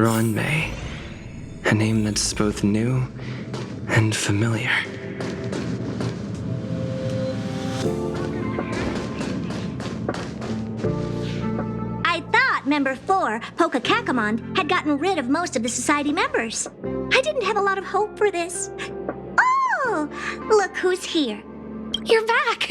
Ron May. A name that's both new and familiar. I thought Member 4, Pokakakamon, had gotten rid of most of the society members. I didn't have a lot of hope for this. Oh, look who's here. You're back!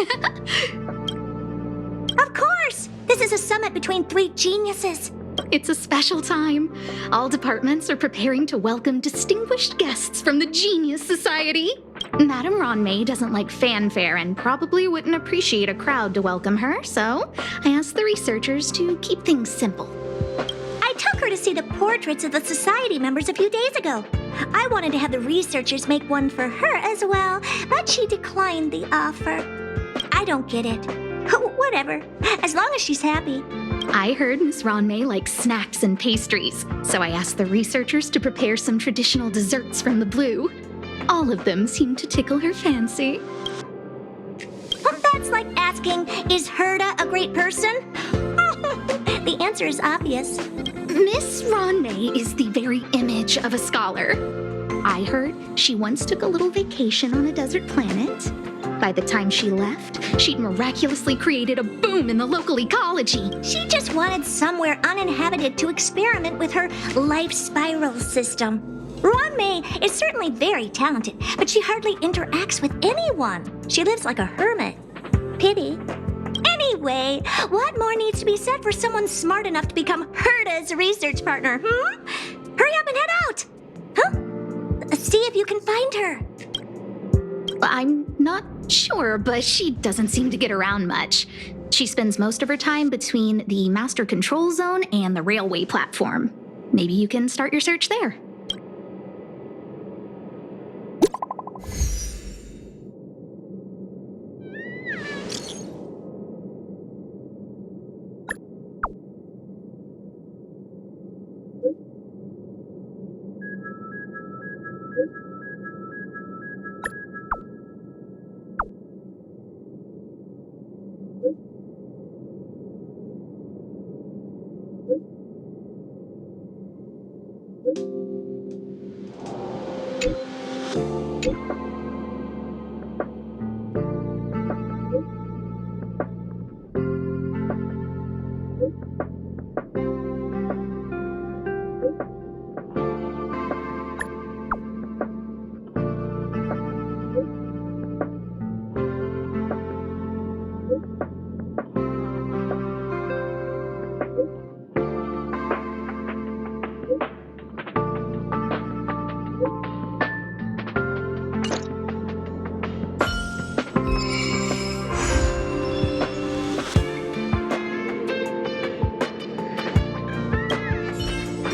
Of course! This is a summit between three geniuses. It's a special time. All departments are preparing to welcome distinguished guests from the Genius Society. Madame Ron May doesn't like fanfare and probably wouldn't appreciate a crowd to welcome her, so I asked the researchers to keep things simple. I took her to see the portraits of the society members a few days ago. I wanted to have the researchers make one for her as well, but she declined the offer. I don't get it. Whatever, as long as she's happy. I heard Miss Ron May likes snacks and pastries, so I asked the researchers to prepare some traditional desserts from the blue. All of them seemed to tickle her fancy. That's like asking, is Herda a great person? The answer is obvious. Miss Ron May is the very image of a scholar. I heard she once took a little vacation on a desert planet. By the time she left, she'd miraculously created a boom in the local ecology. She just wanted somewhere uninhabited to experiment with her life spiral system. Ron May is certainly very talented, but she hardly interacts with anyone. She lives like a hermit. Pity. Anyway, what more needs to be said for someone smart enough to become Herda's research partner, Hurry up and head out! Huh? See if you can find her. I'm not sure, but she doesn't seem to get around much. She spends most of her time between the master control zone and the railway platform. Maybe you can start your search there.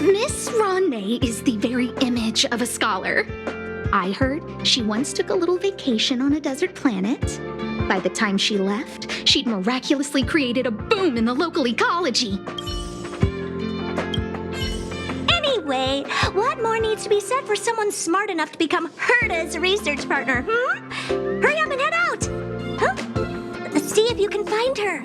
Miss Ron May is the very image of a scholar. I heard she once took a little vacation on a desert planet. By the time she left, she'd miraculously created a boom in the local ecology. Anyway, what more needs to be said for someone smart enough to become Herda's research partner, Hurry up and head out! Huh? See if you can find her.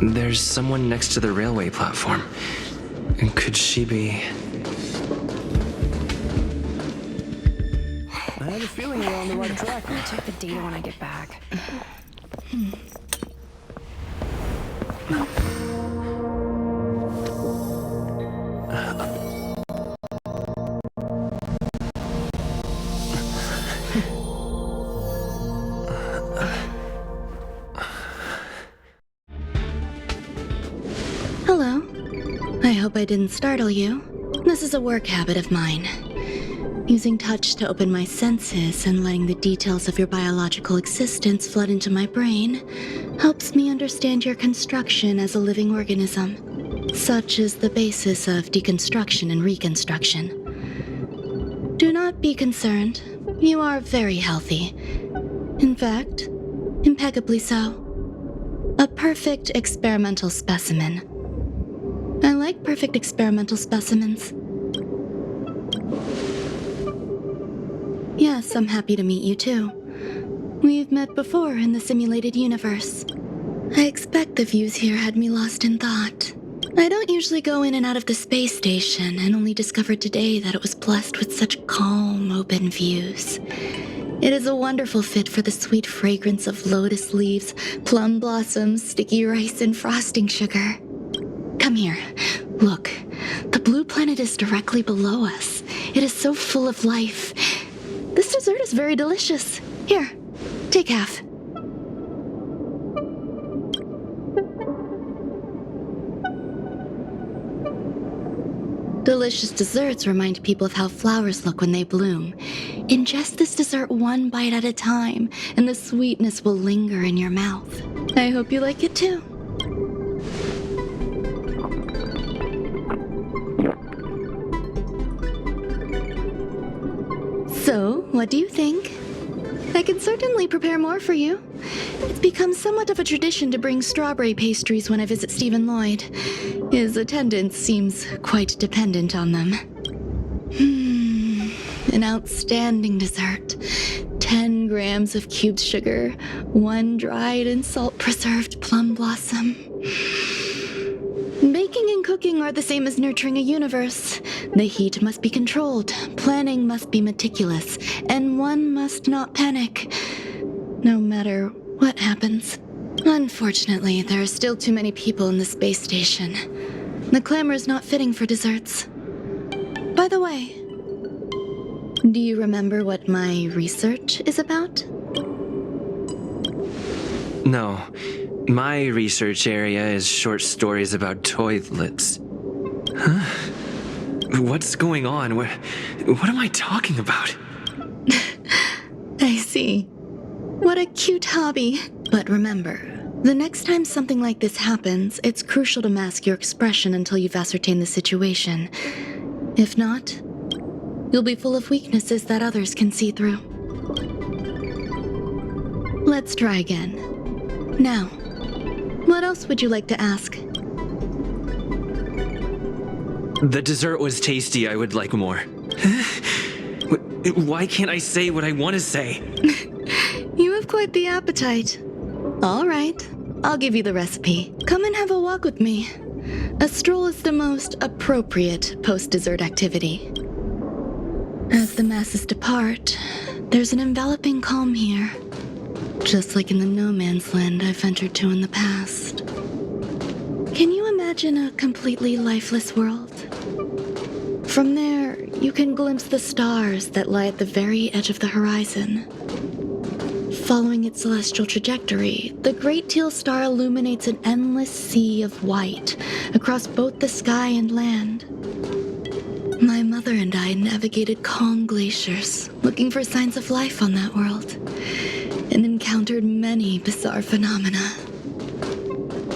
There's someone next to the railway platform. And could she be... I have a feeling we're on the right track. I'll check the data when I get back. Hello. I hope I didn't startle you. This is a work habit of mine. Using touch to open my senses and letting the details of your biological existence flood into my brain helps me understand your construction as a living organism. Such is the basis of deconstruction and reconstruction. Do not be concerned. You are very healthy. In fact, impeccably so. A perfect experimental specimen. I like perfect experimental specimens. Yes, I'm happy to meet you too. We've met before in the simulated universe. I expect the views here had me lost in thought. I don't usually go in and out of the space station, and only discovered today that it was blessed with such calm, open views. It is a wonderful fit for the sweet fragrance of lotus leaves, plum blossoms, sticky rice, and frosting sugar. Come here. Look, the blue planet is directly below us. It is so full of life. This dessert is very delicious. Here, take half. Delicious desserts remind people of how flowers look when they bloom. Ingest this dessert one bite at a time, and the sweetness will linger in your mouth. I hope you like it too. So, what do you think? I can certainly prepare more for you. It's become somewhat of a tradition to bring strawberry pastries when I visit Stephen Lloyd. His attendance seems quite dependent on them. An outstanding dessert. 10 grams of cubed sugar, 1 dried and salt-preserved plum blossom. Baking and cooking are the same as nurturing a universe. The heat must be controlled, planning must be meticulous, and one must not panic, no matter what happens. Unfortunately, there are still too many people in the space station. The clamor is not fitting for desserts. By the way, do you remember what my research is about? No. My research area is short stories about toilets. Huh? What's going on? What am I talking about? I see. What a cute hobby. But remember, the next time something like this happens, it's crucial to mask your expression until you've ascertained the situation. If not, you'll be full of weaknesses that others can see through. Let's try again. Now, what else would you like to ask? The dessert was tasty. I would like more. Why can't I say what I want to say? You have quite the appetite. All right, I'll give you the recipe. Come and have a walk with me. A stroll is the most appropriate post-dessert activity. As the masses depart, there's an enveloping calm here. Just like in the no man's land I've ventured to in the past. Can you imagine a completely lifeless world? From there, you can glimpse the stars that lie at the very edge of the horizon. Following its celestial trajectory, the Great Teal Star illuminates an endless sea of white across both the sky and land. My mother and I navigated calm glaciers, looking for signs of life on that world, and encountered many bizarre phenomena.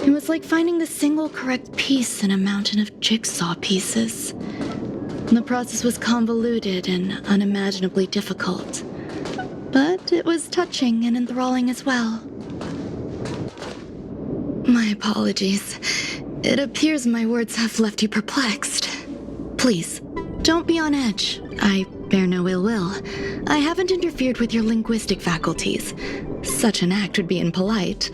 It was like finding the single correct piece in a mountain of jigsaw pieces. The process was convoluted and unimaginably difficult, but it was touching and enthralling as well. My apologies. It appears my words have left you perplexed. Please, don't be on edge. I bear no ill will. I haven't interfered with your linguistic faculties. Such an act would be impolite.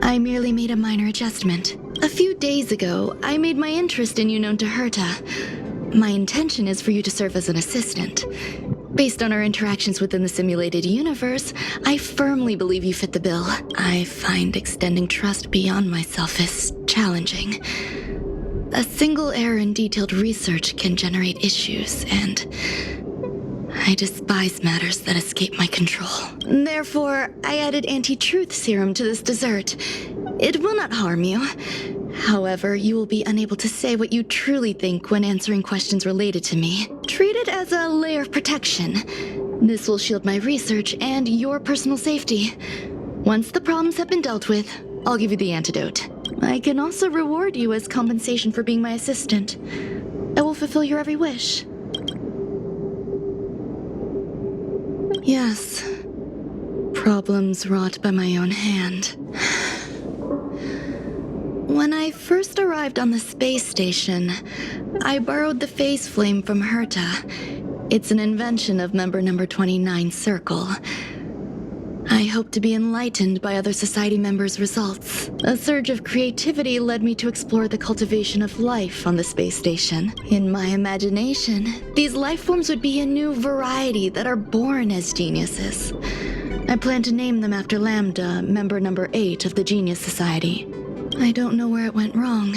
I merely made a minor adjustment. A few days ago, I made my interest in you known to Herta. My intention is for you to serve as an assistant. Based on our interactions within the simulated universe, I firmly believe you fit the bill. I find extending trust beyond myself is challenging. A single error in detailed research can generate issues, and I despise matters that escape my control. Therefore, I added anti-truth serum to this dessert. It will not harm you. However, you will be unable to say what you truly think when answering questions related to me. Treat it as a layer of protection. This will shield my research and your personal safety. Once the problems have been dealt with, I'll give you the antidote. I can also reward you as compensation for being my assistant. I will fulfill your every wish. Yes. Problems wrought by my own hand. When I first arrived on the space station, I borrowed the phase flame from Herta. It's an invention of member number 29 Circle. I hope to be enlightened by other society members' results. A surge of creativity led me to explore the cultivation of life on the space station. In my imagination, these life forms would be a new variety that are born as geniuses. I plan to name them after Lambda, member number 8 of the Genius Society. I don't know where it went wrong.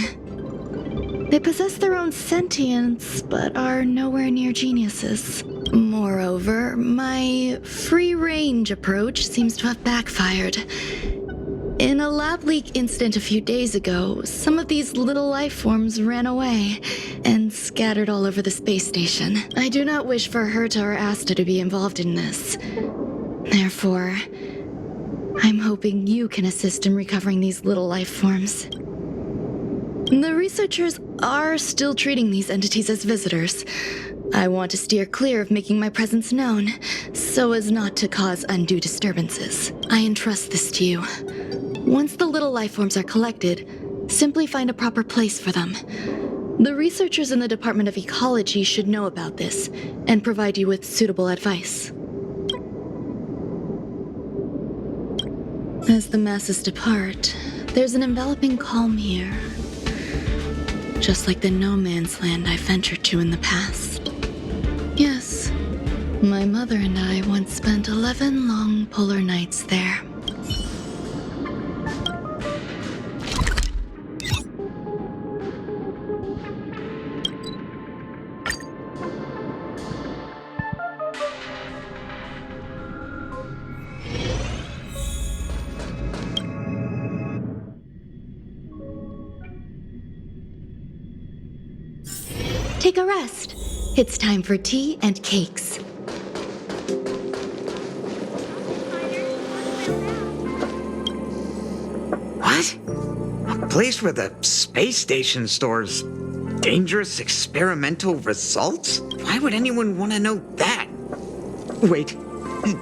They possess their own sentience, but are nowhere near geniuses. Moreover, my free-range approach seems to have backfired. In a lab leak incident a few days ago, some of these little life forms ran away and scattered all over the space station. I do not wish for Herta or Asta to be involved in this. Therefore, I'm hoping you can assist in recovering these little life forms. The researchers are still treating these entities as visitors. I want to steer clear of making my presence known, so as not to cause undue disturbances. I entrust this to you. Once the little life forms are collected, simply find a proper place for them. The researchers in the Department of Ecology should know about this, and provide you with suitable advice. As the masses depart, there's an enveloping calm here. Just like the no-man's land I ventured to in the past. Yes, my mother and I once spent 11 long polar nights there. Take a rest. It's time for tea and cakes. What? A place where the space station stores dangerous experimental results? Why would anyone want to know that? Wait,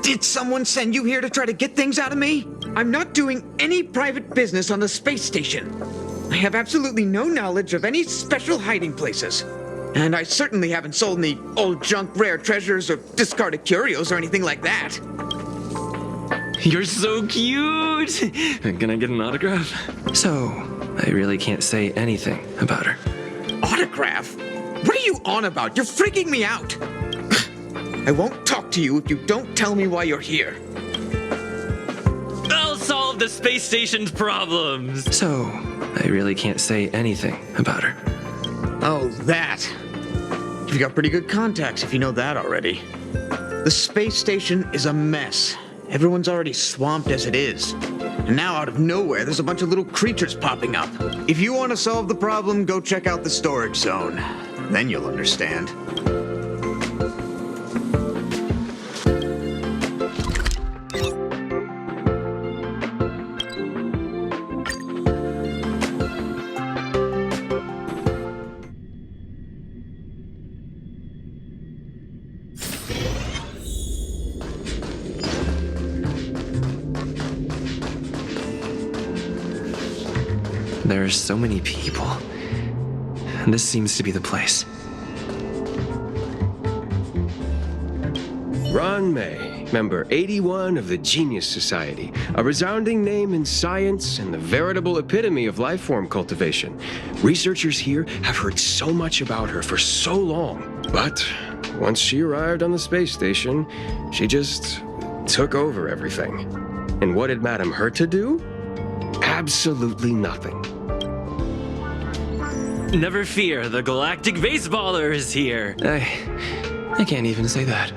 did someone send you here to try to get things out of me? I'm not doing any private business on the space station. I have absolutely no knowledge of any special hiding places. And I certainly haven't sold any old junk rare treasures or discarded curios or anything like that. You're so cute! Can I get an autograph? So, I really can't say anything about her. Autograph? What are you on about? You're freaking me out! I won't talk to you if you don't tell me why you're here. I'll solve the space station's problems! So, I really can't say anything about her. Oh, that. You've got pretty good contacts if you know that already. The space station is a mess. Everyone's already swamped as it is. And now out of nowhere, there's a bunch of little creatures popping up. If you want to solve the problem, go check out the storage zone. Then you'll understand. There are so many people. This seems to be the place. Ron May, member 81 of the Genius Society, a resounding name in science and the veritable epitome of lifeform cultivation. Researchers here have heard so much about her for so long, but once she arrived on the space station, she just took over everything. And what did Madame Herta do? Absolutely nothing. Never fear, the galactic baseballer is here. I can't even say that.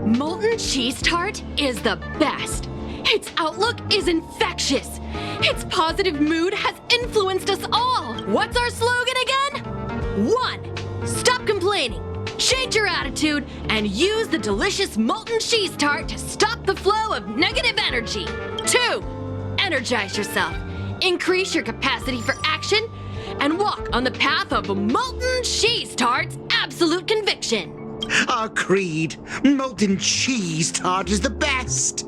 Molten cheese tart is the best. Its outlook is infectious. Its positive mood has influenced us all. What's our slogan again? 1. Stop complaining. Change your attitude and use the delicious molten cheese tart to stop the flow of negative energy. 2. Energize yourself. Increase your capacity for action and walk on the path of molten cheese tart's absolute conviction. Our creed, molten cheese tart is the best.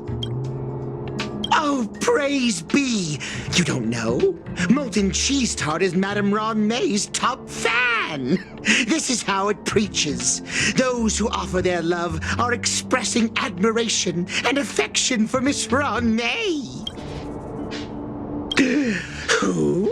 Oh, praise be! You don't know? Molten Cheese Tart is Madame Ron May's top fan! This is how it preaches. Those who offer their love are expressing admiration and affection for Miss Ron May. Who?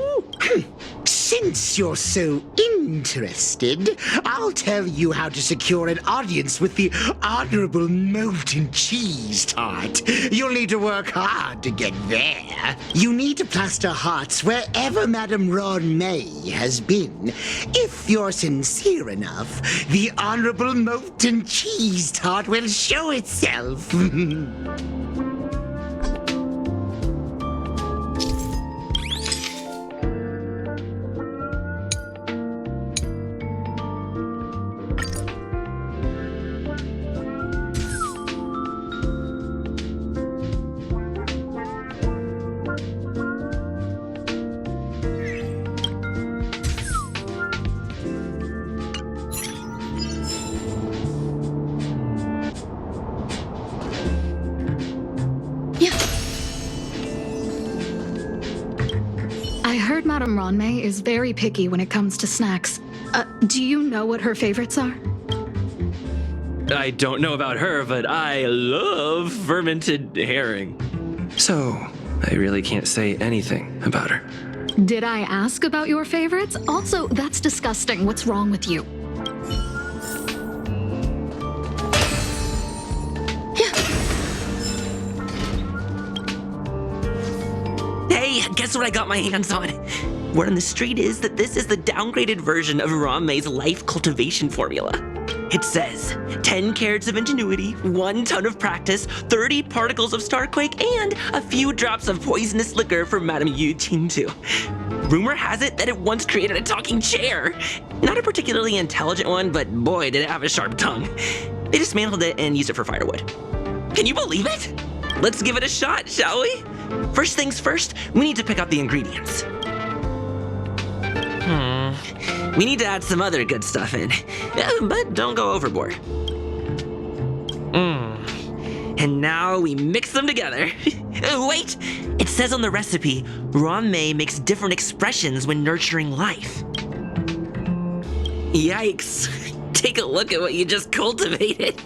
Since you're so interested, I'll tell you how to secure an audience with the Honorable Molten Cheese Tart. You'll need to work hard to get there. You need to plaster hearts wherever Madame Ron May has been. If you're sincere enough, the Honorable Molten Cheese Tart will show itself. I heard Madame Ronmay is very picky when it comes to snacks. Do you know what her favorites are? I don't know about her, but I love fermented herring. So, I really can't say anything about her. Did I ask about your favorites? Also, that's disgusting. What's wrong with you? Hey, guess what I got my hands on? Word on the street is that this is the downgraded version of Ron May's life cultivation formula. It says 10 carats of ingenuity, 1 ton of practice, 30 particles of starquake, and a few drops of poisonous liquor from Madame Yu Tintu. Rumor has it that it once created a talking chair. Not a particularly intelligent one, but boy, did it have a sharp tongue. They dismantled it and used it for firewood. Can you believe it? Let's give it a shot, shall we? First things first, we need to pick out the ingredients. We need to add some other good stuff in, but don't go overboard. And now we mix them together. Wait! It says on the recipe, Ron May makes different expressions when nurturing life. Yikes. Take a look at what you just cultivated.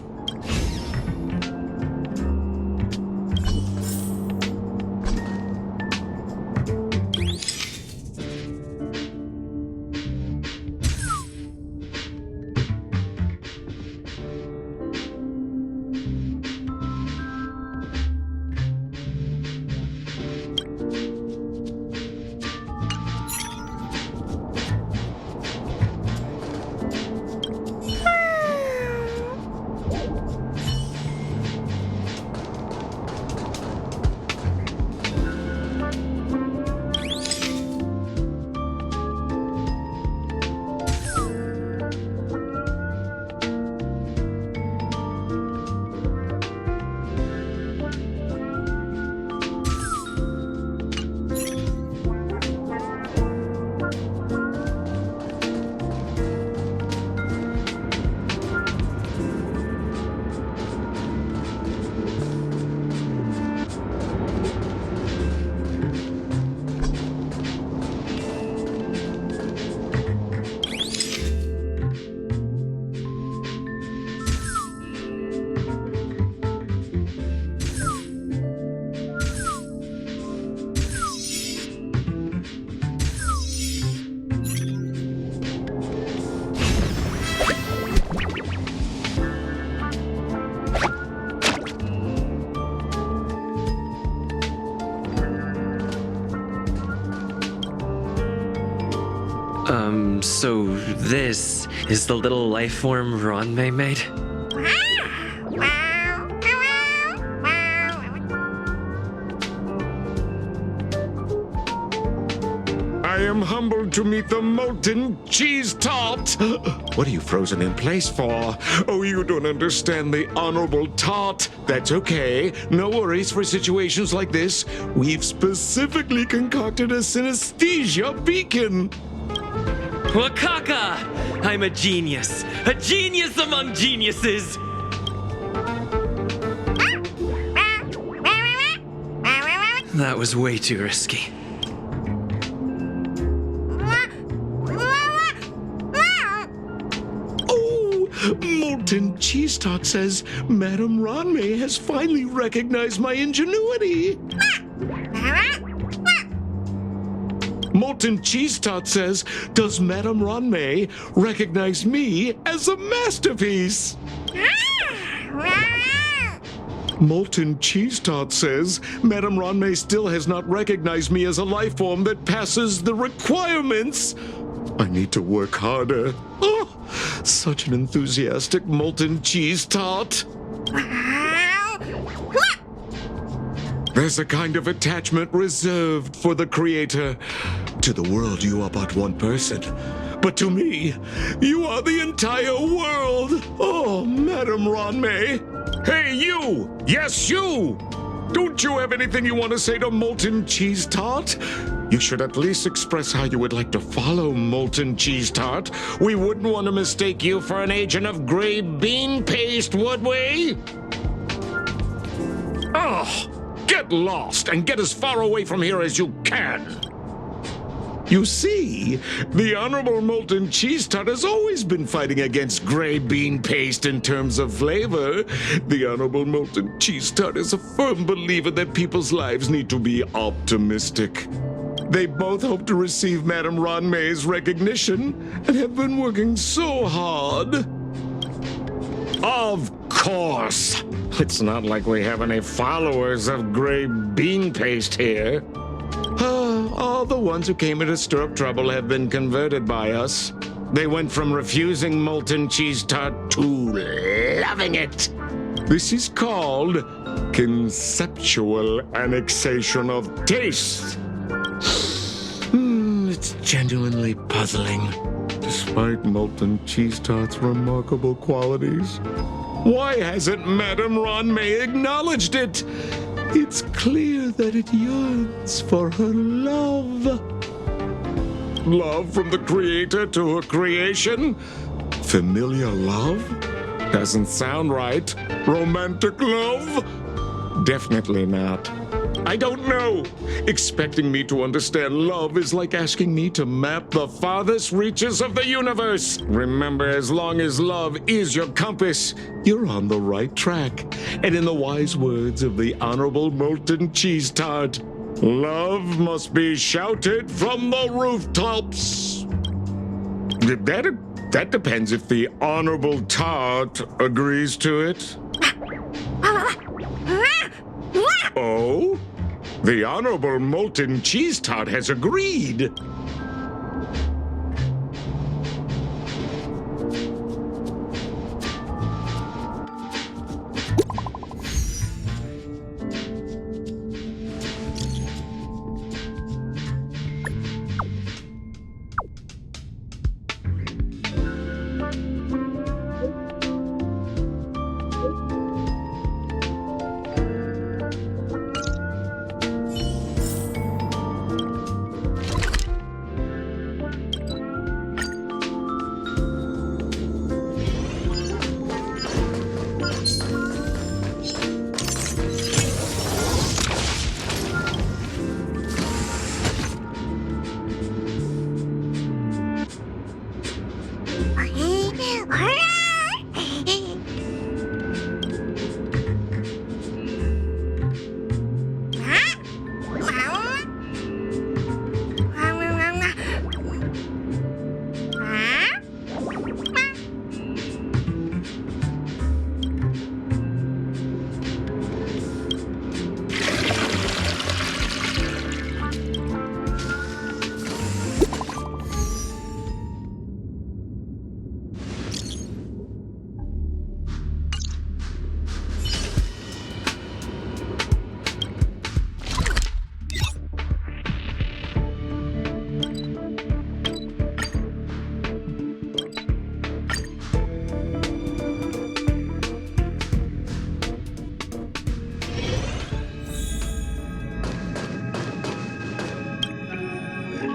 So this is the little life form Ron May made? I am humbled to meet the Molten Cheese Tart. What are you frozen in place for? Oh, you don't understand the Honorable Tart. That's okay. No worries for situations like this. We've specifically concocted a synesthesia beacon. Wakaka! I'm a genius among geniuses! That was way too risky. Oh, Molten Cheese Tot says Madame Ranmei has finally recognized my ingenuity. Molten Cheese Tot says, does Madame Ranmei recognize me as a masterpiece? Molten Cheese Tot says, Madame Ranmei still has not recognized me as a life form that passes the requirements. I need to work harder. Oh, such an enthusiastic Molten Cheese Tot. There's a kind of attachment reserved for the creator. To the world, you are but one person. But to me, you are the entire world. Oh, Madame Ranmei. Hey, you! Yes, you! Don't you have anything you want to say to Molten Cheese Tot? You should at least express how you would like to follow Molten Cheese Tot. We wouldn't want to mistake you for an agent of gray bean paste, would we? Oh! Get lost and get as far away from here as you can. You see, the Honorable Molten Cheese Tot has always been fighting against gray bean paste in terms of flavor. The Honorable Molten Cheese Tot is a firm believer that people's lives need to be optimistic. They both hope to receive Madame Ranmei's recognition and have been working so hard. Of course. It's not like we have any followers of gray bean paste here. All the ones who came in to stir up trouble have been converted by us. They went from refusing Molten Cheese Tot to loving it. This is called conceptual annexation of taste. It's genuinely puzzling, despite Molten Cheese Tot's remarkable qualities. Why hasn't Madame Ranmei acknowledged it? It's clear that it yearns for her love. Love from the creator to her creation? Familiar love? Doesn't sound right. Romantic love? Definitely not. I don't know. Expecting me to understand love is like asking me to map the farthest reaches of the universe. Remember, as long as love is your compass, you're on the right track. And in the wise words of the Honorable Molten Cheese Tot, love must be shouted from the rooftops. That depends if the Honorable Tot agrees to it. Oh? The Honorable Molten Cheese Tot has agreed.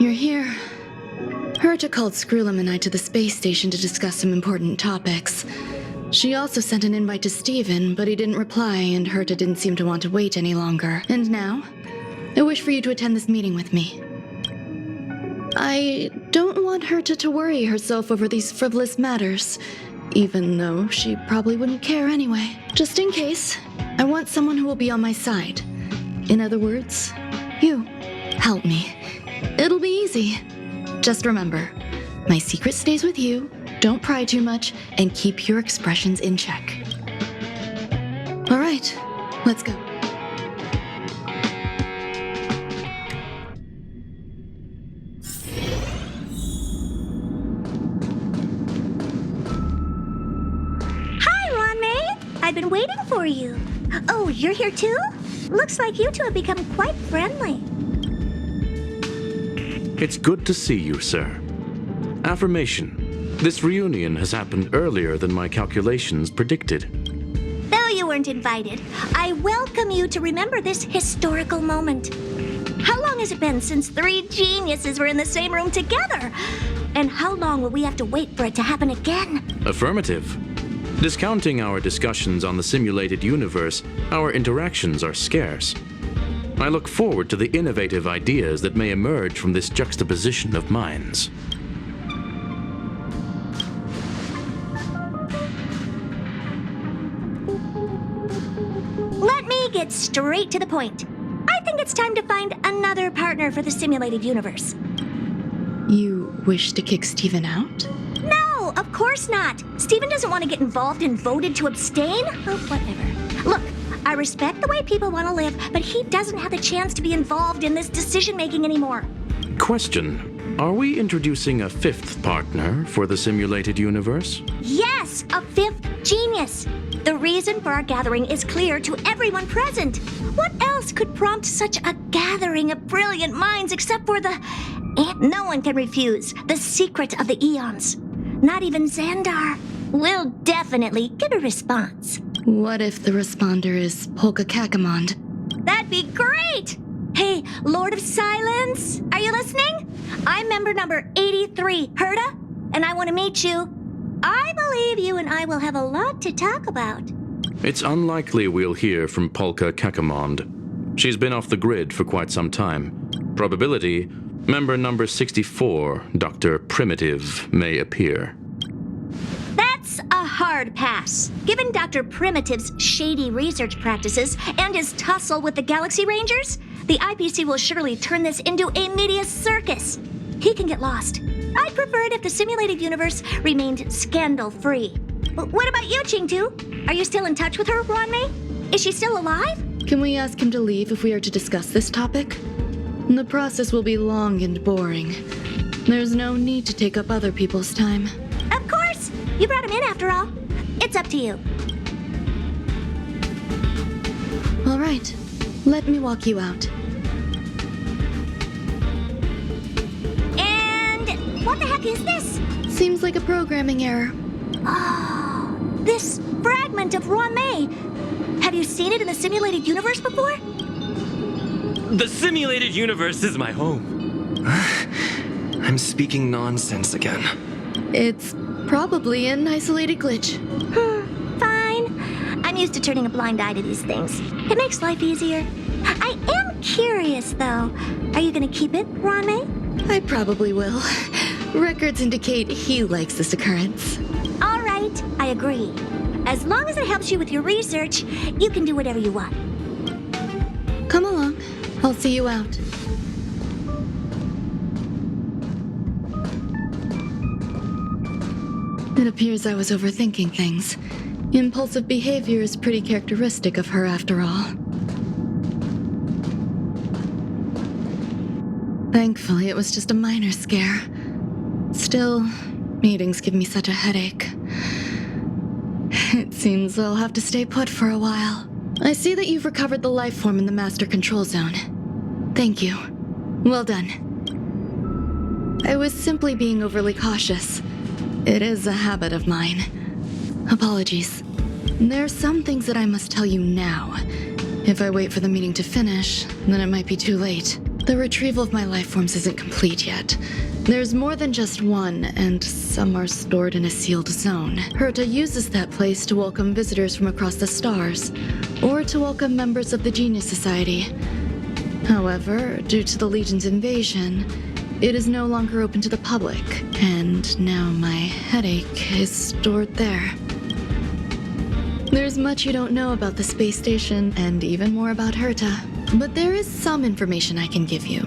You're here. Herta called Screwlum and I to the space station to discuss some important topics. She also sent an invite to Steven, but he didn't reply, and Herta didn't seem to want to wait any longer. And now, I wish for you to attend this meeting with me. I don't want her to worry herself over these frivolous matters, even though she probably wouldn't care anyway. Just in case, I want someone who will be on my side. In other words, you. Help me. It'll be easy. Just remember, my secret stays with you, don't pry too much, and keep your expressions in check. All right, let's go. I've been waiting for you. Oh, you're here too? Looks like you two have become quite friendly. It's good to see you, sir. Affirmation. This reunion has happened earlier than my calculations predicted. Though you weren't invited, I welcome you to remember this historical moment. How long has it been since 3 geniuses were in the same room together? And how long will we have to wait for it to happen again? Affirmative. Discounting our discussions on the simulated universe, our interactions are scarce. I look forward to the innovative ideas that may emerge from this juxtaposition of minds. Let me get straight to the point. I think it's time to find another partner for the simulated universe. You wish to kick Steven out? No, of course not. Steven doesn't want to get involved and voted to abstain. Oh, whatever. Look, I respect the way people want to live, but he doesn't have the chance to be involved in this decision-making anymore. Question. Are we introducing a 5th partner for the simulated universe? Yes, a 5th genius. The reason for our gathering is clear to everyone present. What else could prompt such a gathering of brilliant minds except for the... No one can refuse the secret of the eons. Not even Xandar. We'll definitely get a response. What if the responder is Polka Kakamond? That'd be great! Hey, Lord of Silence, are you listening? I'm member number 83, Herta, and I want to meet you. I believe you and I will have a lot to talk about. It's unlikely we'll hear from Polka Kakamond. She's been off the grid for quite some time. Probability, member number 64, Dr. Primitive, may appear. That's a hard pass. Given Dr. Primitive's shady research practices and his tussle with the Galaxy Rangers, the IPC will surely turn this into a media circus. He can get lost. I'd prefer it if the simulated universe remained scandal-free. What about you, Chingtu? Are you still in touch with her, Ronmei? Is she still alive? Can we ask him to leave if we are to discuss this topic? The process will be long and boring. There's no need to take up other people's time. Of course! You brought him in after all. It's up to you. All right. Let me walk you out. And what the heck is this? Seems like a programming error. Oh, this fragment of Ronmei. Have you seen it in the simulated universe before? The simulated universe is my home. I'm speaking nonsense again. It's probably an isolated glitch. Fine. I'm used to turning a blind eye to these things. It makes life easier. I am curious, though. Are you gonna keep it, Ronmei? I probably will. Records indicate he likes this occurrence. All right, I agree. As long as it helps you with your research, you can do whatever you want. Come along. I'll see you out. It appears I was overthinking things. Impulsive behavior is pretty characteristic of her after all. Thankfully, it was just a minor scare. Still, meetings give me such a headache. It seems I'll have to stay put for a while. I see that you've recovered the life form in the Master Control Zone. Thank you. Well done. I was simply being overly cautious. It is a habit of mine. Apologies. There are some things that I must tell you now. If I wait for the meeting to finish, then it might be too late. The retrieval of my life forms isn't complete yet. There's more than just one, and some are stored in a sealed zone. Herta uses that place to welcome visitors from across the stars, or to welcome members of the Genius Society. However, due to the Legion's invasion, it is no longer open to the public, and now my headache is stored there. There's much you don't know about the space station, and even more about Herta. But there is some information I can give you.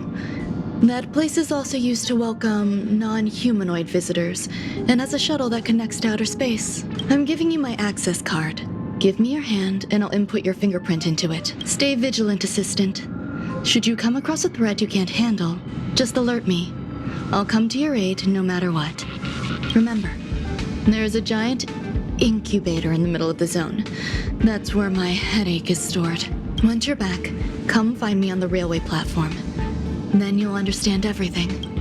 That place is also used to welcome non-humanoid visitors, and has a shuttle that connects to outer space. I'm giving you my access card. Give me your hand, and I'll input your fingerprint into it. Stay vigilant, Assistant. Should you come across a threat you can't handle, just alert me. I'll come to your aid no matter what. Remember, there is a giant incubator in the middle of the zone. That's where my headache is stored. Once you're back, come find me on the railway platform. Then you'll understand everything.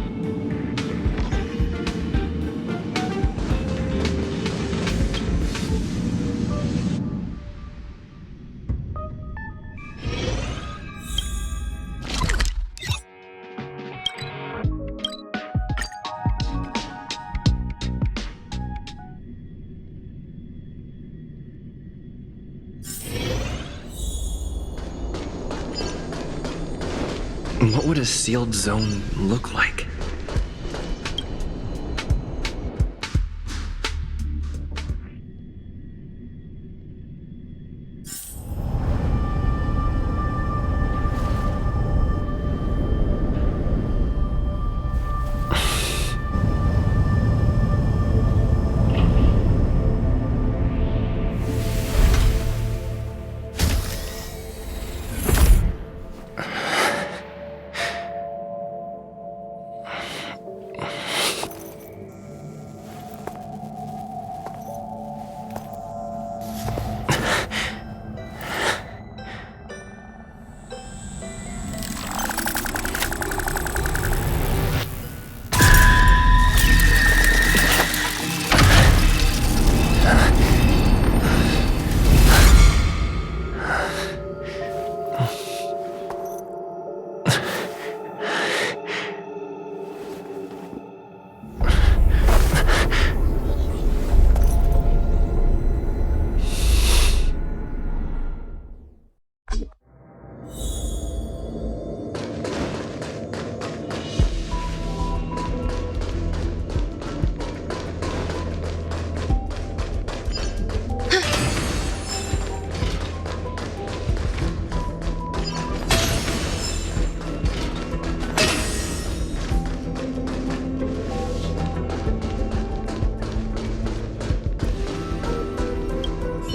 What would a sealed zone look like?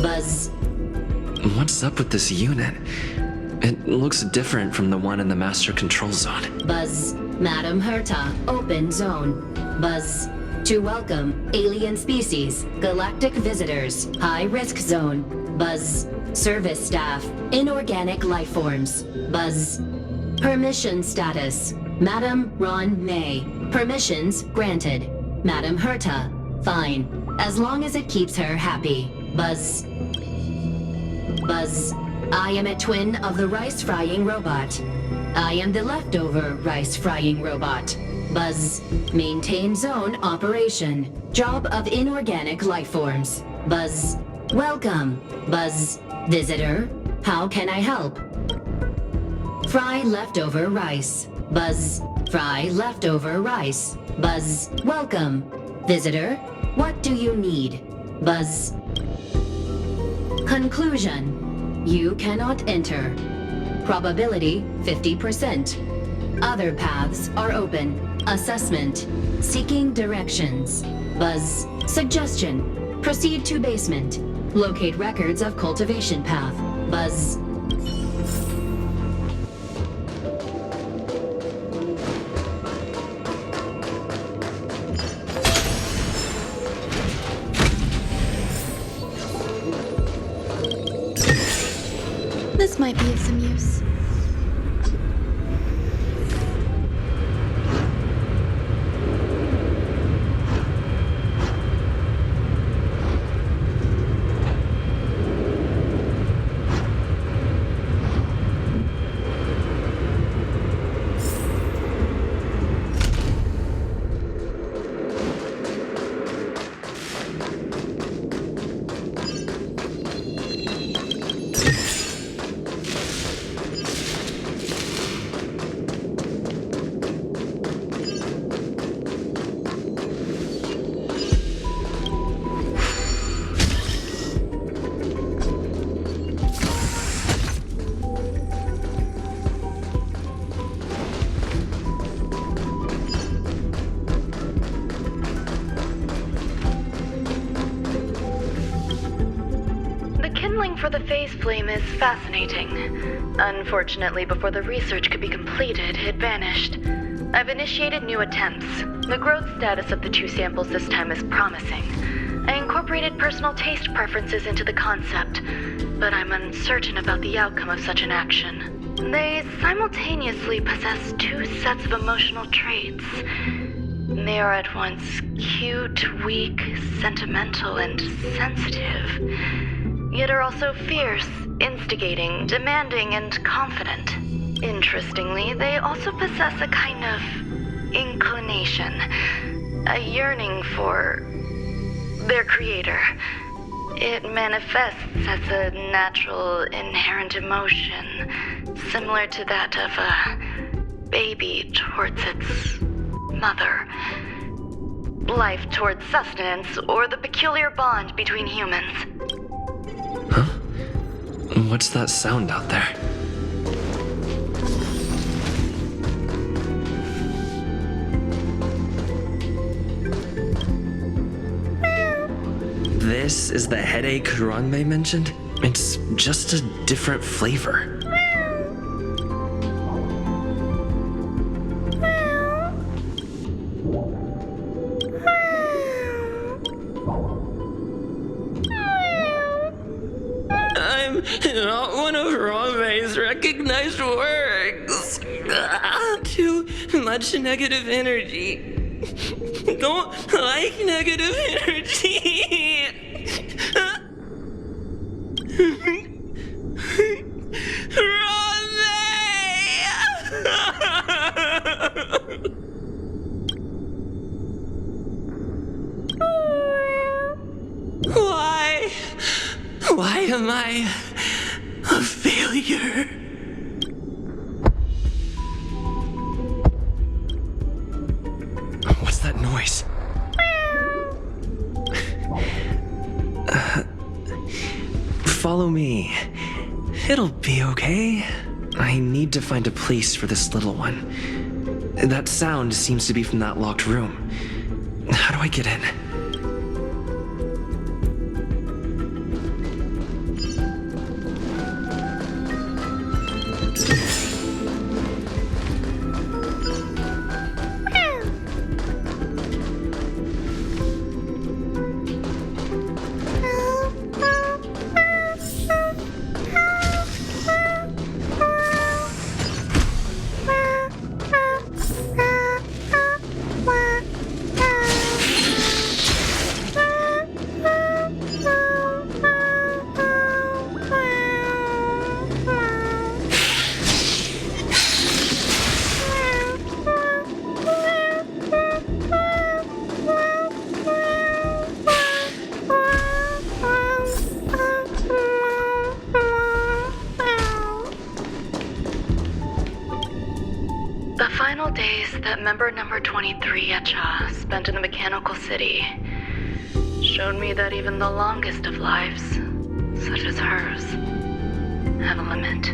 Buzz. What's up with this unit? It looks different from the one in the Master Control Zone. Buzz. Madam Herta, open zone. Buzz. To welcome alien species, galactic visitors, high-risk zone. Buzz. Service staff, inorganic life forms. Buzz. Permission status. Madam Ron May. Permissions granted. Madam Herta. Fine. As long as it keeps her happy. Buzz. Buzz. I am a twin of the rice-frying robot. I am the leftover rice-frying robot. Buzz. Maintain zone operation. Job of inorganic life forms. Buzz. Welcome. Buzz. Visitor. How can I help? Fry leftover rice. Buzz. Fry leftover rice. Buzz. Welcome. Visitor. What do you need? Buzz. Conclusion. You cannot enter. Probability 50%. Other paths are open. Assessment. Seeking directions. Buzz. Suggestion. Proceed to basement. Locate records of cultivation path. Buzz. This might be of some use. space flame is fascinating. Unfortunately, before the research could be completed, it vanished. I've initiated new attempts. The growth status of the 2 samples this time is promising. I incorporated personal taste preferences into the concept, but I'm uncertain about the outcome of such an action. They simultaneously possess 2 sets of emotional traits. They are at once cute, weak, sentimental, and sensitive, yet are also fierce, instigating, demanding, and confident. Interestingly, they also possess a kind of inclination, a yearning for their creator. It manifests as a natural, inherent emotion, similar to that of a baby towards its mother. Life towards sustenance, or the peculiar bond between humans. Huh? What's that sound out there? This is the headache Ranmei mentioned? It's just a different flavor. I'm not one of Ranmei's recognized works. Too much negative energy. Don't like negative energy. Why am I a failure? What's that noise? Follow me. It'll be okay. I need to find a place for this little one. That sound seems to be from that locked room. How do I get in? Member number 23 at Cha spent in the mechanical city showed me that even the longest of lives, such as hers, have a limit.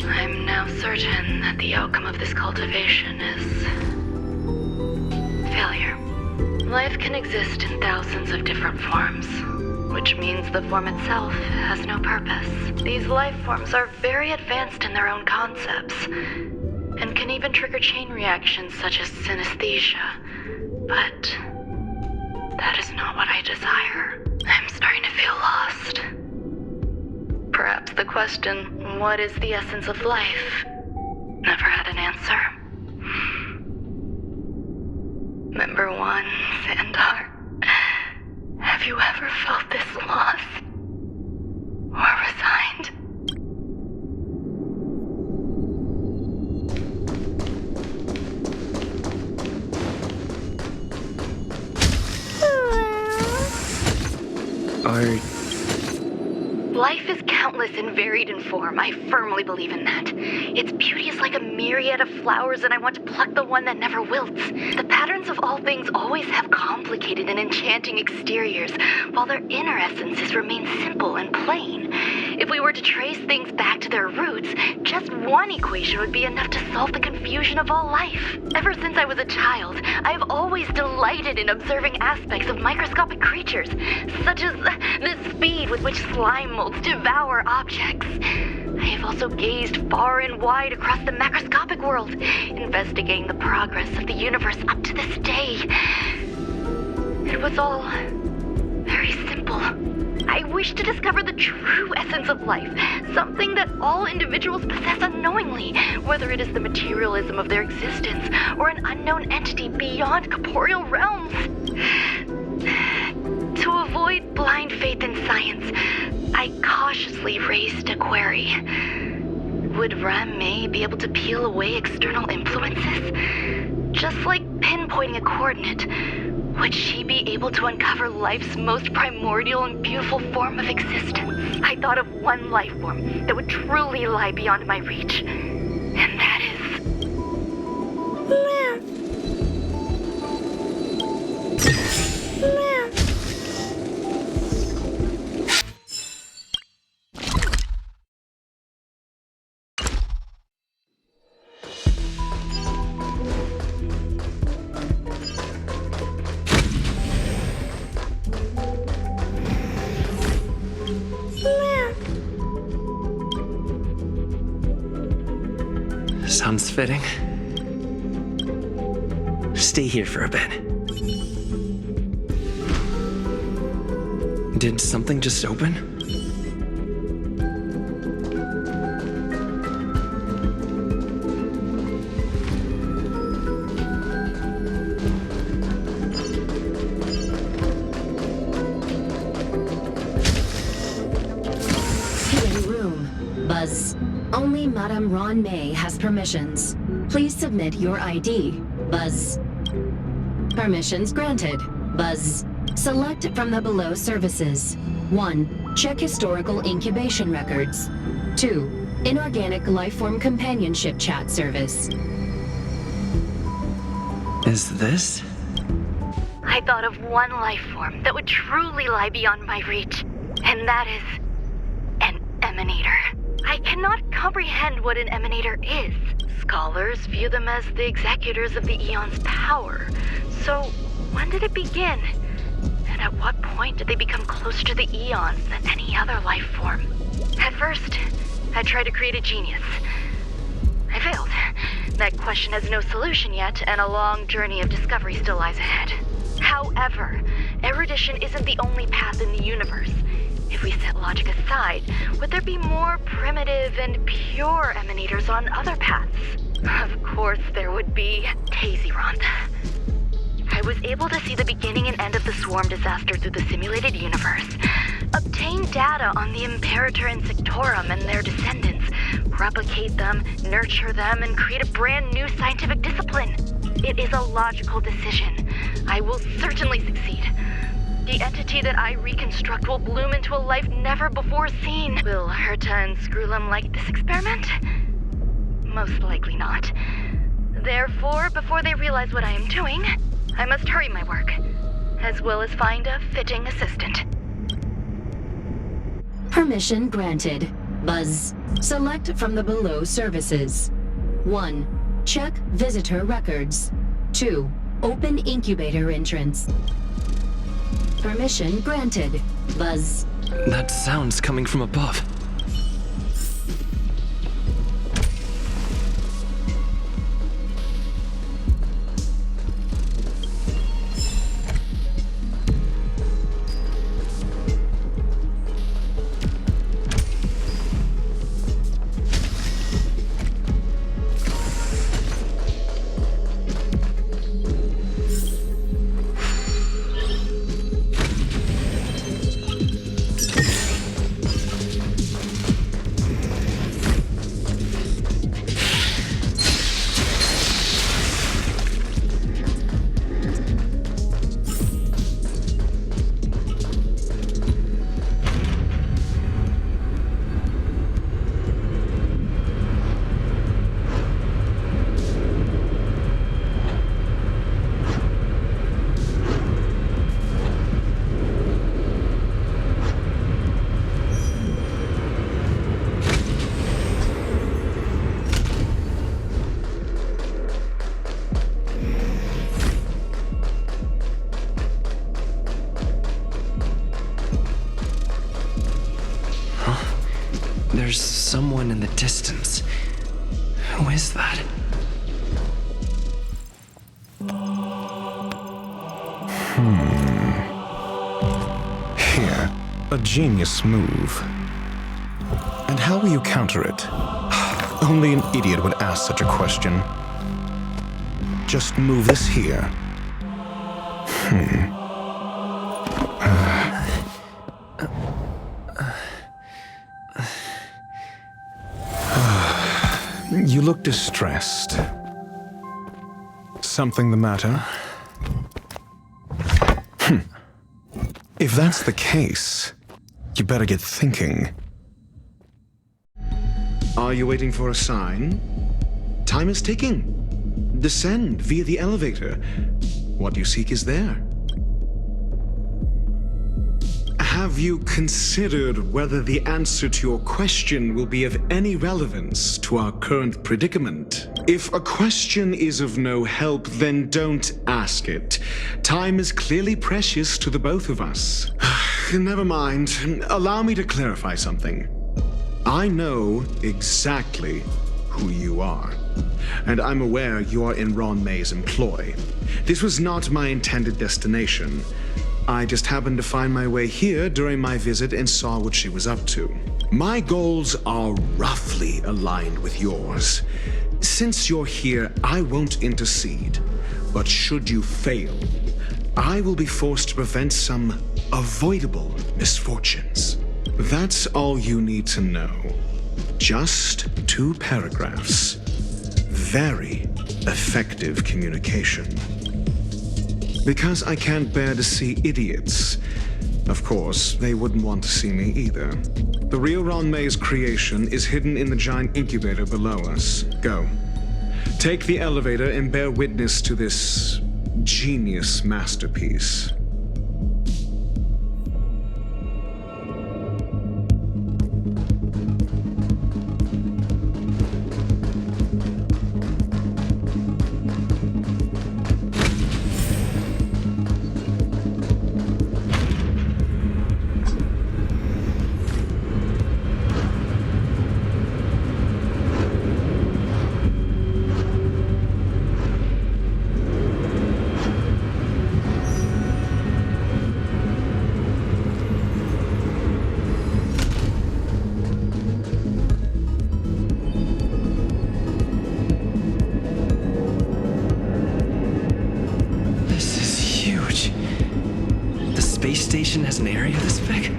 I'm now certain that the outcome of this cultivation is failure. Life can exist in thousands of different forms, which means the form itself has no purpose. These life forms are very advanced in their own concepts, and can even trigger chain reactions such as synesthesia. But that is not what I desire. I'm starting to feel lost. Perhaps the question, what is the essence of life, never had an answer. Member 1, Sandar, have you ever felt this lost? Or resigned? Life is countless and varied in form. I firmly believe in that. Its beauty is like a myriad of flowers, and I want to pluck the one that never wilts. The patterns of all things always have complicated and enchanting exteriors, while their inner essences remain simple and plain. If we were to trace things back to their roots, just one equation would be enough to solve the confusion of all life. Ever since I was a child, I have always delighted in observing aspects of microscopic creatures, such as the speed with which slime molds develop devour objects. I have also gazed far and wide across the macroscopic world, investigating the progress of the universe up to this day. It was all very simple. I wish to discover the true essence of life, something that all individuals possess unknowingly, whether it is the materialism of their existence or an unknown entity beyond corporeal realms. To avoid blind faith in science, I cautiously raised a query. Would Ram-Mei be able to peel away external influences? Just like pinpointing a coordinate, would she be able to uncover life's most primordial and beautiful form of existence? I thought of one life form that would truly lie beyond my reach, and that is... Sounds fitting. Stay here for a bit. Did something just open? Hidden room. Buzz. Only Madame Ran-Mei has permissions. Please submit your ID. Buzz. Permissions granted. Buzz. Select from the below services. 1. Check historical incubation records. 2. Inorganic lifeform companionship chat service. Is this? I thought of one life form that would truly lie beyond my reach, and that is an emanator. I cannot comprehend what an emanator is. Scholars view them as the executors of the Eon's power. So, when did it begin? And at what point did they become closer to the Eons than any other life form? At first, I tried to create a genius. I failed. That question has no solution yet, and a long journey of discovery still lies ahead. However, erudition isn't the only path in the universe. If we set logic aside, would there be more primitive and pure emanators on other paths? Of course there would be. Taziron. I was able to see the beginning and end of the swarm disaster through the simulated universe, obtain data on the Imperator and Sectorum and their descendants, replicate them, nurture them, and create a brand new scientific discipline. It is a logical decision. I will certainly succeed. The entity that I reconstruct will bloom into a life never before seen. Will Herta and Screwlum like this experiment? Most likely not. Therefore, before they realize what I am doing, I must hurry my work, as well as find a fitting assistant. Permission granted. Buzz. Select from the below services. 1. Check visitor records. 2. Open incubator entrance. Permission granted. Buzz. That sound's coming from above. someone in the distance. Who is that? Here, a genius move. And how will you counter it? Only an idiot would ask such a question. Just move this here. You look distressed. Something the matter? If that's the case, you better get thinking. Are you waiting for a sign? Time is ticking. Descend via the elevator. What you seek is there. Have you considered whether the answer to your question will be of any relevance to our current predicament? If a question is of no help, then don't ask it. Time is clearly precious to the both of us. Never mind. Allow me to clarify something. I know exactly who you are, and I'm aware you are in Ron May's employ. This was not my intended destination. I just happened to find my way here during my visit and saw what she was up to. My goals are roughly aligned with yours. Since you're here, I won't intercede. But should you fail, I will be forced to prevent some avoidable misfortunes. That's all you need to know. Just 2 paragraphs. Very effective communication. Because I can't bear to see idiots. Of course, they wouldn't want to see me either. The real Ron May's creation is hidden in the giant incubator below us. Go. Take the elevator and bear witness to this genius masterpiece. Space station has an area this big?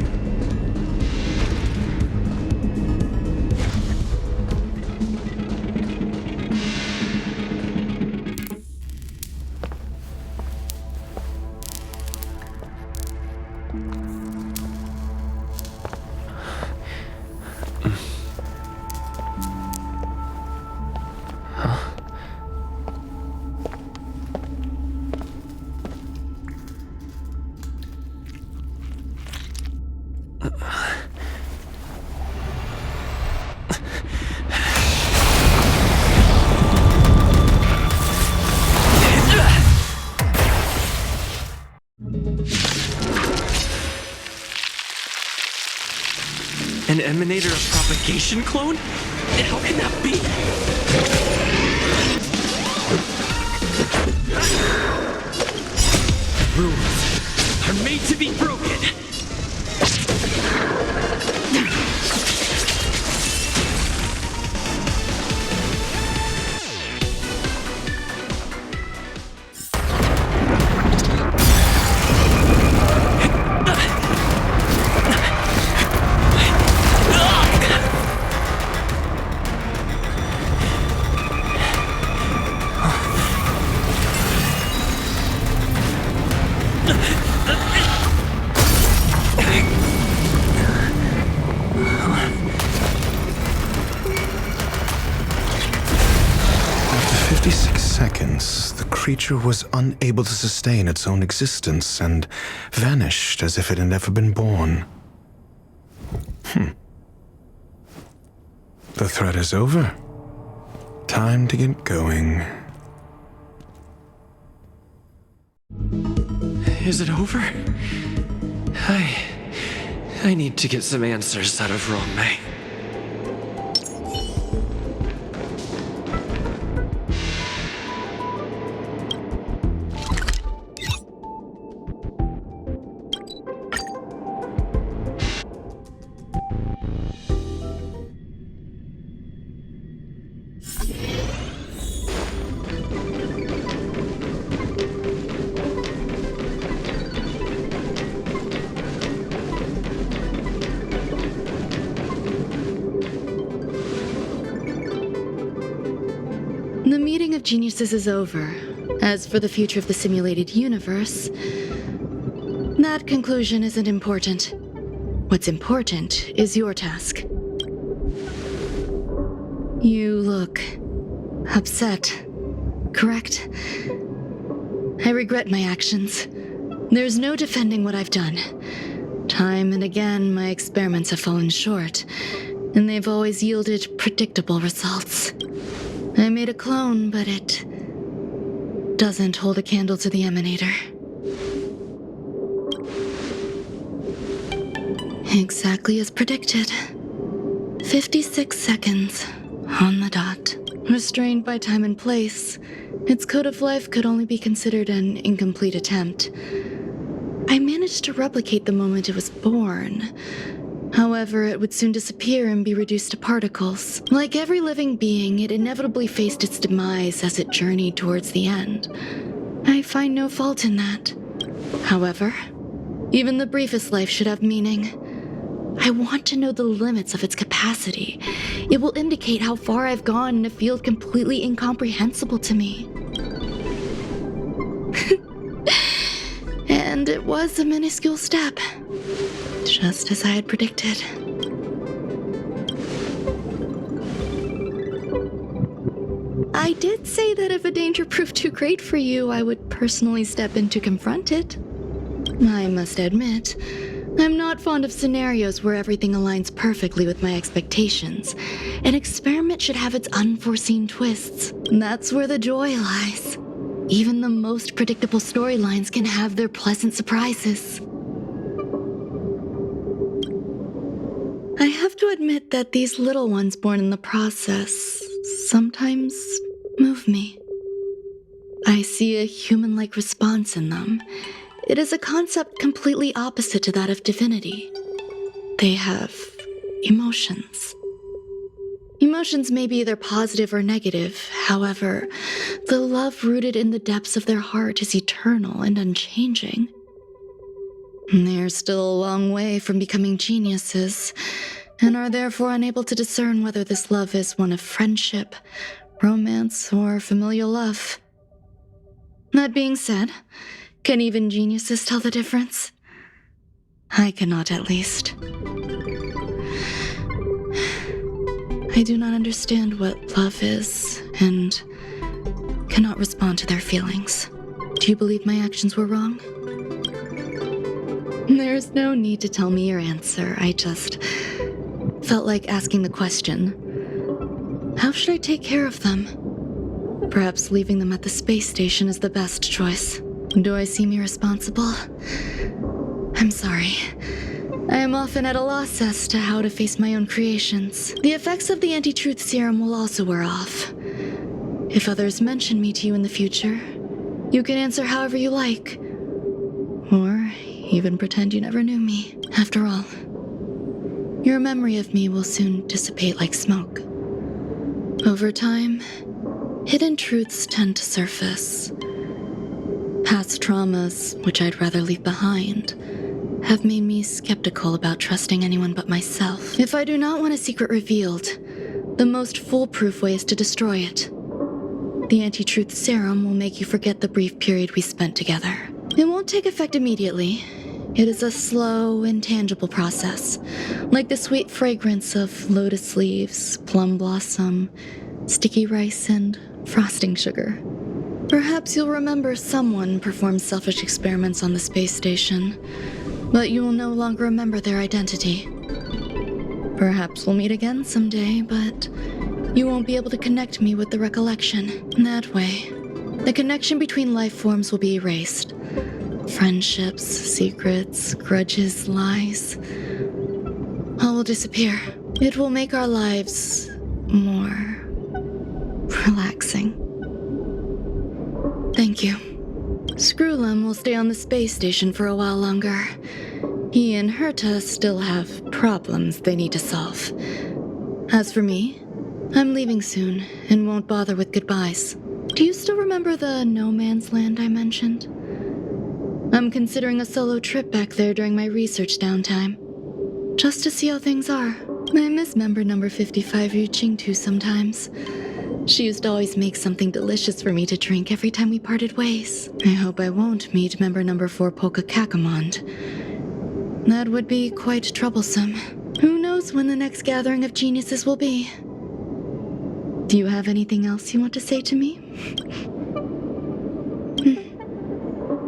An emanator of propagation clone? How can that be? Rules are made to be broken. The creature was unable to sustain its own existence and vanished as if it had never been born. The threat is over. Time to get going. Is it over? I need to get some answers out of Ron May. meeting of geniuses is over. As for the future of the simulated universe, that conclusion isn't important. What's important is your task. You look upset, correct? I regret my actions. There's no defending what I've done. Time and again, my experiments have fallen short, and they've always yielded predictable results. I made a clone, but it doesn't hold a candle to the emanator. Exactly as predicted. 56 seconds on the dot. Restrained by time and place, its code of life could only be considered an incomplete attempt. I managed to replicate the moment it was born. However, it would soon disappear and be reduced to particles. Like every living being, it inevitably faced its demise as it journeyed towards the end. I find no fault in that. However, even the briefest life should have meaning. I want to know the limits of its capacity. It will indicate how far I've gone in a field completely incomprehensible to me. And it was a minuscule step, just as I had predicted. I did say that if a danger proved too great for you, I would personally step in to confront it. I must admit, I'm not fond of scenarios where everything aligns perfectly with my expectations. An experiment should have its unforeseen twists. That's where the joy lies. Even the most predictable storylines can have their pleasant surprises. I have to admit that these little ones born in the process sometimes move me. I see a human-like response in them. It is a concept completely opposite to that of divinity. They have emotions. Emotions may be either positive or negative. However, the love rooted in the depths of their heart is eternal and unchanging. They're still a long way from becoming geniuses, and are therefore unable to discern whether this love is one of friendship, romance, or familial love. That being said, can even geniuses tell the difference? I cannot, at least. I do not understand what love is, and cannot respond to their feelings. Do you believe my actions were wrong? There's no need to tell me your answer. I just felt like asking the question. How should I take care of them? Perhaps leaving them at the space station is the best choice. Do I seem irresponsible? I'm sorry. I am often at a loss as to how to face my own creations. The effects of the anti-truth serum will also wear off. If others mention me to you in the future, you can answer however you like. Or even pretend you never knew me. After all, your memory of me will soon dissipate like smoke. Over time, hidden truths tend to surface. Past traumas, which I'd rather leave behind, have made me skeptical about trusting anyone but myself. If I do not want a secret revealed, the most foolproof way is to destroy it. The anti-truth serum will make you forget the brief period we spent together. It won't take effect immediately. It is a slow, intangible process, like the sweet fragrance of lotus leaves, plum blossom, sticky rice, and frosting sugar. Perhaps you'll remember someone performed selfish experiments on the space station, but you will no longer remember their identity. Perhaps we'll meet again someday, but you won't be able to connect me with the recollection. That way, the connection between life forms will be erased. Friendships, secrets, grudges, lies, all will disappear. It will make our lives more relaxing. Thank you. Skrullum will stay on the space station for a while longer. He and Herta still have problems they need to solve. As for me, I'm leaving soon and won't bother with goodbyes. Do you still remember the no man's land I mentioned? I'm considering a solo trip back there during my research downtime, just to see how things are. I miss member number 55 reaching to sometimes. She used to always make something delicious for me to drink every time we parted ways. I hope I won't meet member number 4 Polka Kakamond. That would be quite troublesome. Who knows when the next gathering of geniuses will be? Do you have anything else you want to say to me?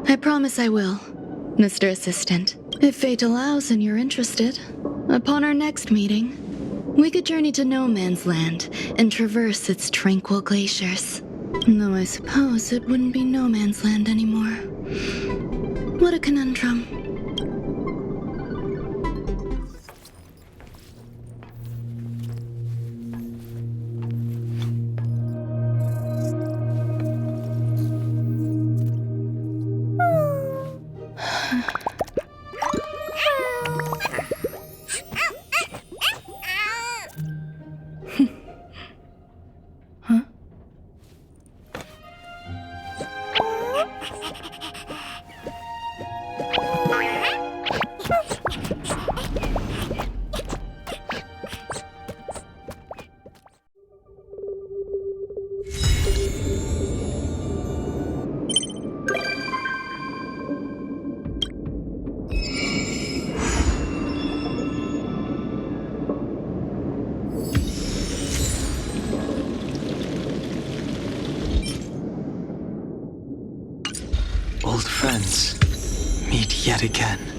I promise I will, Mr. Assistant. If fate allows and you're interested, upon our next meeting, we could journey to No Man's Land and traverse its tranquil glaciers. Though I suppose it wouldn't be No Man's Land anymore. What a conundrum. Old friends, meet yet again.